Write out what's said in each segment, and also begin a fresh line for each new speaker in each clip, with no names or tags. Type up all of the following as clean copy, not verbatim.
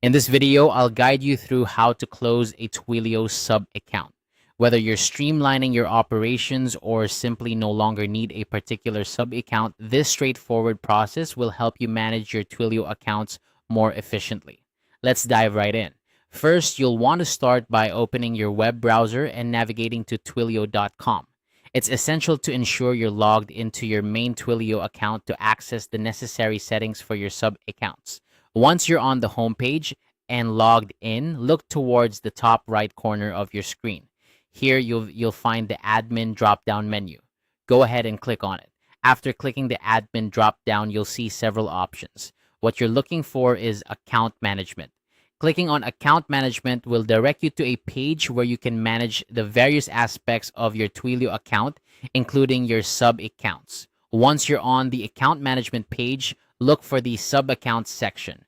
In this video, I'll guide you through how to close a Twilio sub account. Whether you're streamlining your operations or simply no longer need a particular sub account, this straightforward process will help you manage your Twilio accounts more efficiently. Let's dive right in. First, you'll want to start by opening your web browser and navigating to twilio.com. It's essential to ensure you're logged into your main Twilio account to access the necessary settings for your sub accounts. Once you're on the homepage and logged in, look towards the top right corner of your screen. Here you'll find the admin drop-down menu. Go ahead and click on it. After clicking the admin drop-down, you'll see several options. What you're looking for is account management. Clicking on account management will direct you to a page where you can manage the various aspects of your Twilio account, including your sub accounts. Once you're on the account management page, look for the sub accounts section.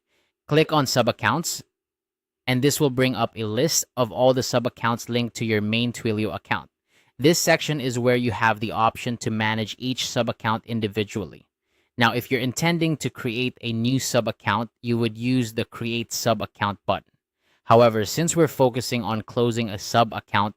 Click on sub accounts, and this will bring up a list of all the sub accounts linked to your main Twilio account. This section is where you have the option to manage each sub account individually. Now, if you're intending to create a new sub account, you would use the create sub account button. However, since we're focusing on closing a sub account,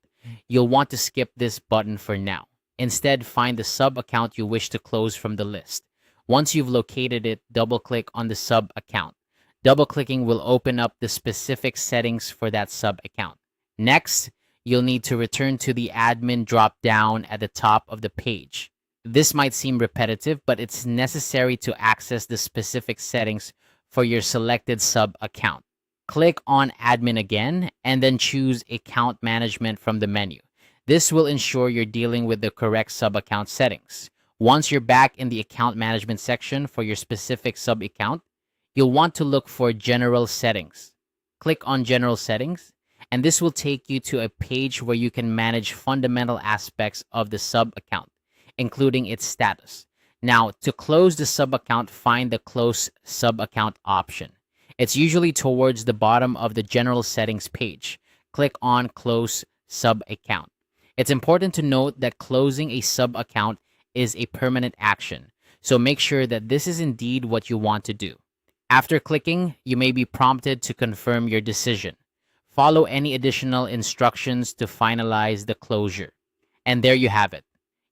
you'll want to skip this button for now. Instead, find the sub account you wish to close from the list. Once you've located it, double-click on the sub account. Double-clicking will open up the specific settings for that sub account. Next, you'll need to return to the admin drop-down at the top of the page. This might seem repetitive, but it's necessary to access the specific settings for your selected sub account. Click on admin again, and then choose account management from the menu. This will ensure you're dealing with the correct sub account settings. Once you're back in the account management section for your specific sub account, you'll want to look for General Settings. Click on General Settings, and this will take you to a page where you can manage fundamental aspects of the sub account, including its status. Now, to close the sub account, find the Close Sub Account option. It's usually towards the bottom of the General Settings page. Click on Close Sub Account. It's important to note that closing a sub account is a permanent action, so make sure that this is indeed what you want to do. After clicking, you may be prompted to confirm your decision. Follow any additional instructions to finalize the closure. And there you have it.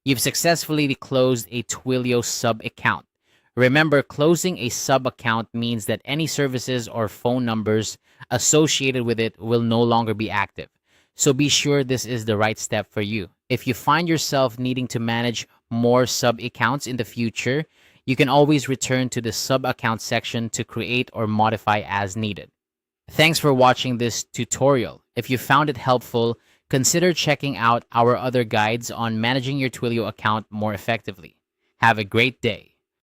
You've successfully closed a Twilio sub account. Remember, closing a sub account means that any services or phone numbers associated with it will no longer be active. So be sure this is the right step for you. If you find yourself needing to manage more sub accounts in the future, you can always return to the sub account section to create or modify as needed. Thanks for watching this tutorial. If you found it helpful, consider checking out our other guides on managing your Twilio account more effectively. Have a great day.